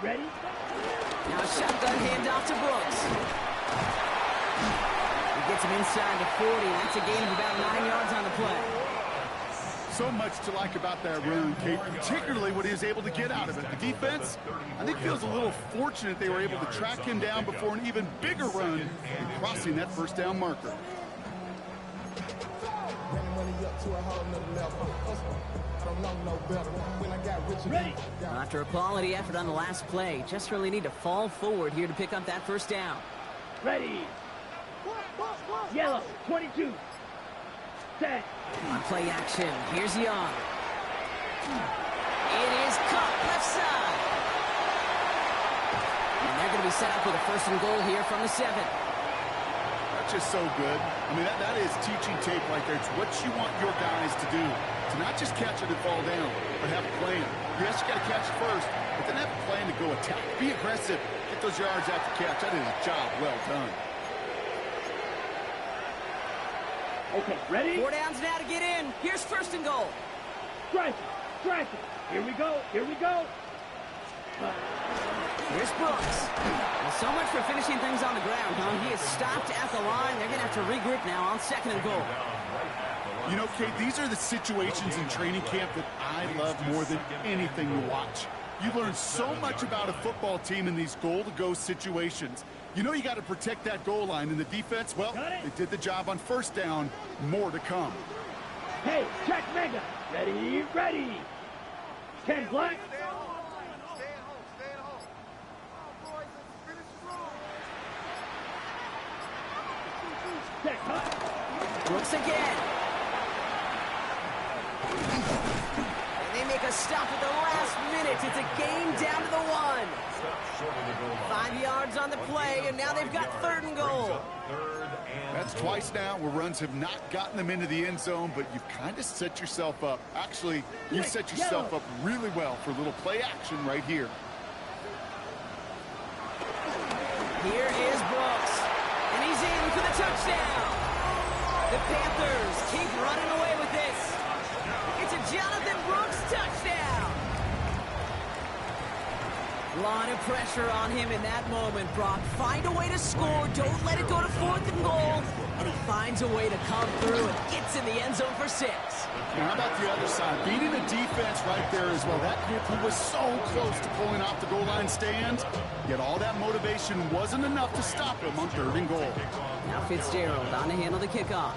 Ready? Now a shotgun handoff to Brooks. He gets him inside the 40. That's a gain of about 9 yards on the play. So much to like about that run, Kate, particularly what he was able to get out of it. The defense, I think, feels a little fortunate they were able to track him down before an even bigger run and crossing that 1st down marker. Ready. After a quality effort on the last play, just really need to fall forward here to pick up that 1st down. Ready. Yellow, 22. Set. On play action, here's Young. It is caught left side. And they're going to be set up with a 1st and goal here from the 7. That's just so good. I mean, that is teaching tape right there. It's what you want your guys to do. To not just catch it and fall down, but have a plan. Yes, you got to catch it first, but then have a plan to go attack. Be aggressive. Get those yards after catch. That is a job well done. Okay, ready? 4 downs now to get in. Here's 1st and goal. Strike it. Here we go. Here's Brooks. Well, so much for finishing things on the ground, huh? He is stopped at the line. They're going to have to regroup now on 2nd and goal. You know, Kate, these are the situations in training camp that I love more than anything to watch. You learn so much about a football team in these goal-to-go situations. You know you got to protect that goal line, and the defense, well, they did the job on 1st down. More to come. Hey, check mega. Ready, ready. 10 black. Check hot. Brooks again. And they make a stop at the last minute. It's a game down to the 1. 5 yards on the play, and now they've got 3rd and goal. That's twice now where runs have not gotten them into the end zone, but you've kind of set yourself up. Actually, you've set yourself up really well for a little play action right here. Here is Brooks, and he's in for the touchdown. The Panthers keep running away with this. It's a Jonathan Brooks touchdown. A lot of pressure on him in that moment, Brock. Find a way to score. Don't let it go to 4th and goal. And he finds a way to come through and gets in the end zone for 6. Now, how about the other side? Beating the defense right there as well. That group who was so close to pulling off the goal line stand, yet all that motivation wasn't enough to stop him on 3rd and goal. Now Fitzgerald on to handle the kickoff.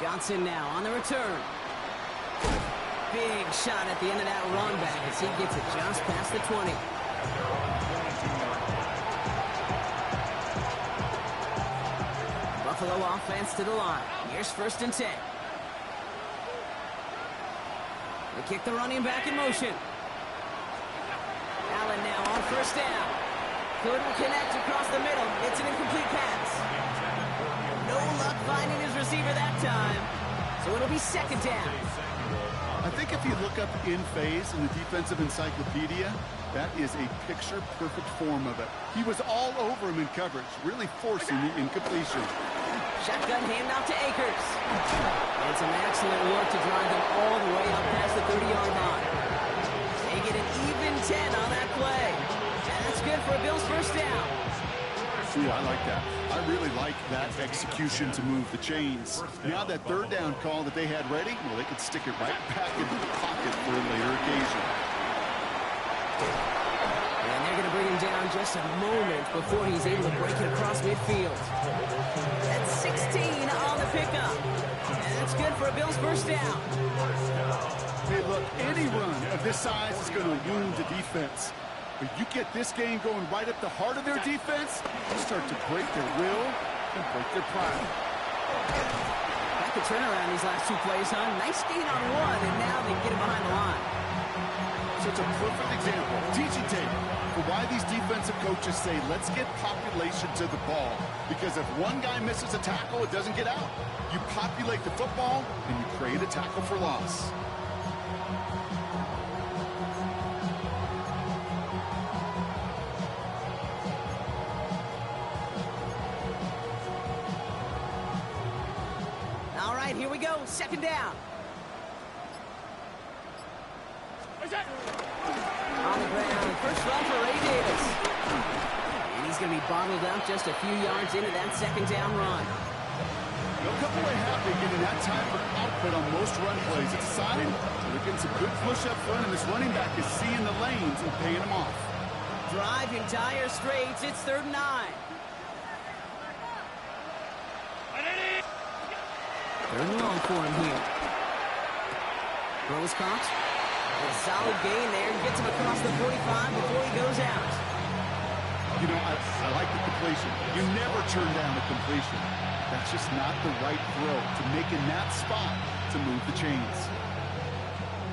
Johnson now on the return. Big shot at the end of that run back as he gets it just past the 20. Buffalo offense to the line. Here's 1st and 10. They kick the running back in motion. Allen now on 1st down. Couldn't connect across the middle. It's an incomplete pass. No luck finding his receiver that time. So it'll be 2nd down. I think if you look up in phase in the defensive encyclopedia, that is a picture-perfect form of it. He was all over him in coverage, really forcing the incompletion. Shotgun handoff to Akers. And some excellent work to drive them all the way up past the 30-yard line. They get an even 10 on that play. And that's good for a Bills 1st down. Ooh, I like that. I really like that execution to move the chains. Now that 3rd down call that they had ready, well, they could stick it right back into the pocket for a later occasion. And they're going to bring him down just a moment before he's able to break it across midfield. That's 16 on the pickup. And that's good for a Bills 1st down. Hey, look, any run of this size is going to wound the defense. But you get this game going right up the heart of their defense, you start to break their will and break their pride. Back to turnaround these last 2 plays, huh? Nice gain on 1, and now they get it behind the line. So it's a perfect example, teaching tape, for why these defensive coaches say, let's get population to the ball. Because if one guy misses a tackle, it doesn't get out. You populate the football, and you create a tackle for loss. Here we go, 2nd down. On the ground, first run for Ray Davis. And he's going to be bottled up just a few yards into that 2nd down run. They'll come away happy getting that type of output on most run plays. It's a sign they're getting some good push up front, and this running back is seeing the lanes and paying them off. Driving dire straits, it's 3rd and 9. Third and long for him here. Throws caught. A solid gain there. Gets him across the 45 before he goes out. You know, I like the completion. You never turn down a completion. That's just not the right throw to make in that spot to move the chains.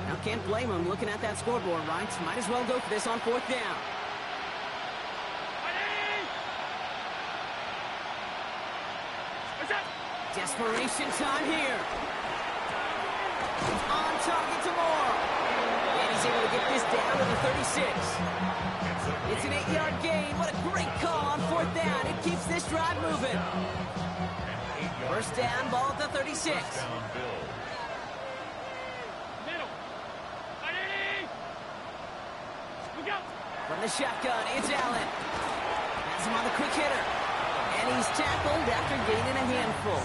Now, can't blame him looking at that scoreboard, right? Might as well go for this on 4th down. Desperation time here. On target to Moore. And he's able to get this down to the 36. It's an 8-yard gain. What a great call on 4th down. It keeps this drive moving. 1st down, ball at the 36. From the shotgun, it's Allen. Has him on the quick hitter. And he's tackled after gaining a handful.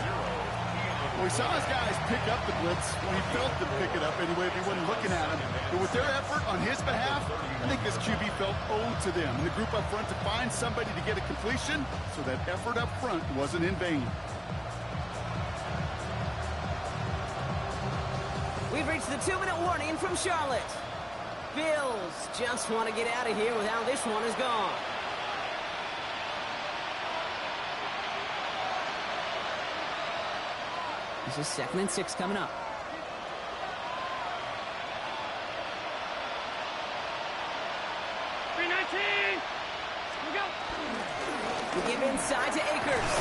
Well, we saw his guys pick up the blitz when he felt them pick it up anyway if he wasn't looking at him. But with their effort on his behalf, I think this QB felt owed to them. And the group up front to find somebody to get a completion, so that effort up front wasn't in vain. We've reached the 2-minute warning from Charlotte. Bills just want to get out of here with how this one is gone. This is 2nd and 6 coming up. We give inside to Akers.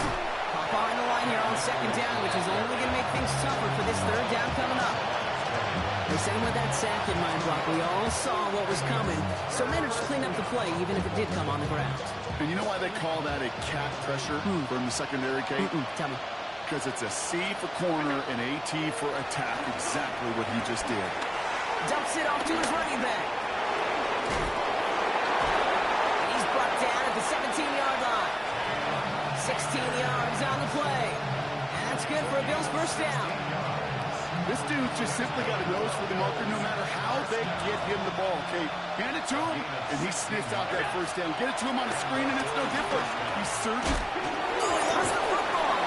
Pop on the line here on 2nd down, which is only going to make things tougher for this 3rd down coming up. They sent him with that sack in mind, Brock. We all saw what was coming, so managed to clean up the play, even if it did come on the ground. And you know why they call that a cat pressure from the secondary, Kate? Tell me. Because it's a C for corner and a T for attack, exactly what he just did. Dumps it off to his running back. And he's brought down at the 17-yard line. 16 yards on the play. And that's good for a Bills first down. This dude just simply got a nose for the marker no matter how they get him the ball, Kate. Hand it to him, and he sniffs out that first down. Get it to him on the screen, and it's no different. He surges. Oh, he lost the football.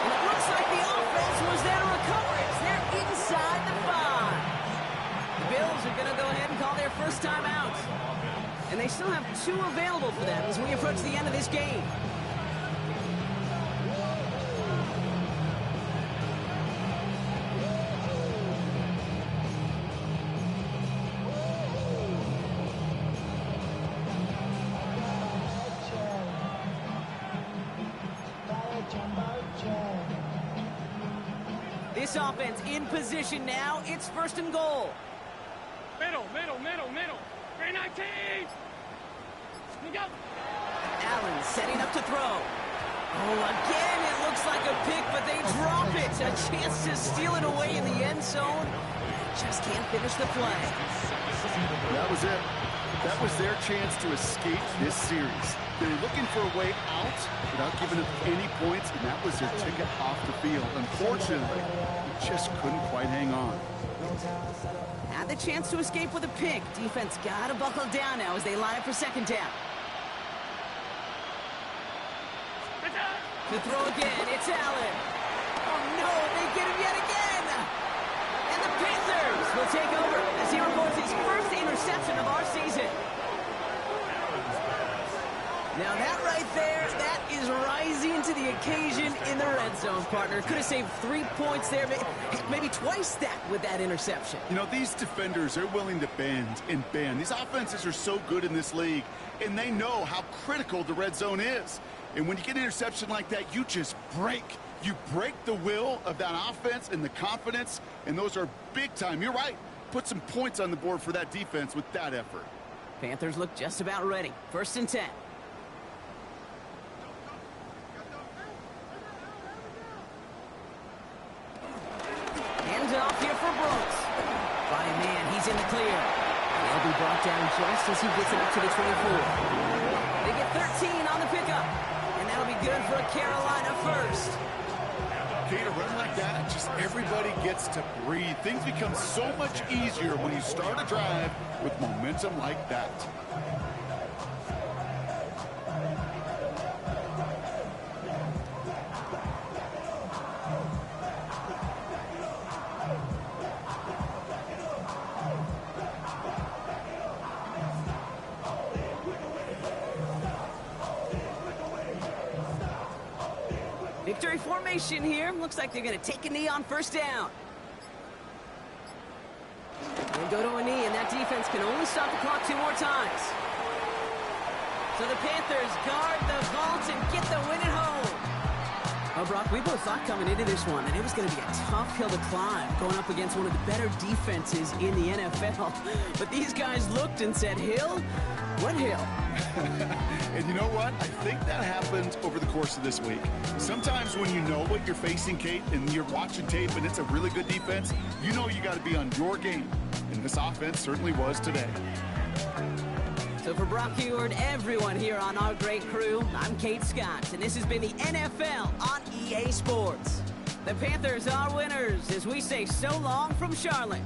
And it looks like the offense was there to recover it. They're inside the 5. The Bills are going to go ahead and call their first time out. And they still have 2 available for them as we approach the end of this game. This offense in position now. It's 1st and goal. Middle. 319. Go. Allen setting up to throw. Oh, again, it looks like a pick, but they drop it. A chance to steal it away in the end zone. Just can't finish the play. That was it. That was their chance to escape this series. They were looking for a way out without giving up any points, and that was their ticket off the field. Unfortunately, they just couldn't quite hang on. Had the chance to escape with a pick. Defense got to buckle down now as they line up for 2nd down. The throw again, it's Allen. Oh no, they get him yet again. And the Panthers will take over as he records his first interception of our season. Now that right there, that is rising to the occasion in the red zone, partner. Could have saved 3 points there, maybe twice that with that interception. You know, these defenders are willing to bend and bend. These offenses are so good in this league, and they know how critical the red zone is. And when you get an interception like that, you just break. You break the will of that offense and the confidence, and those are big time. You're right. Put some points on the board for that defense with that effort. Panthers look just about ready. 1st and 10. Hands it off here for Brooks. By man, he's in the clear. He'll be brought down just as he gets it up to the 24. They get 13 on the pickup. And that'll be good for a Carolina first. Okay, to run like that, just everybody gets to breathe. Things become so much easier when you start a drive with momentum like that. Victory formation here. Looks like they're going to take a knee on 1st down. They'll go to a knee, and that defense can only stop the clock 2 more times. So the Panthers guard the vault and get the win at home. Well, Brock, we both thought coming into this one that it was going to be a tough hill to climb, going up against one of the better defenses in the NFL. But these guys looked and said, Hill? What hill? And you know what? I think that happened over the course of this week. Sometimes when you know what you're facing, Kate, and you're watching tape and it's a really good defense, you know you got to be on your game. And this offense certainly was today. So for Brock Heward, everyone here on our great crew, I'm Kate Scott, and this has been the NFL on EA Sports. The Panthers are winners as we say so long from Charlotte.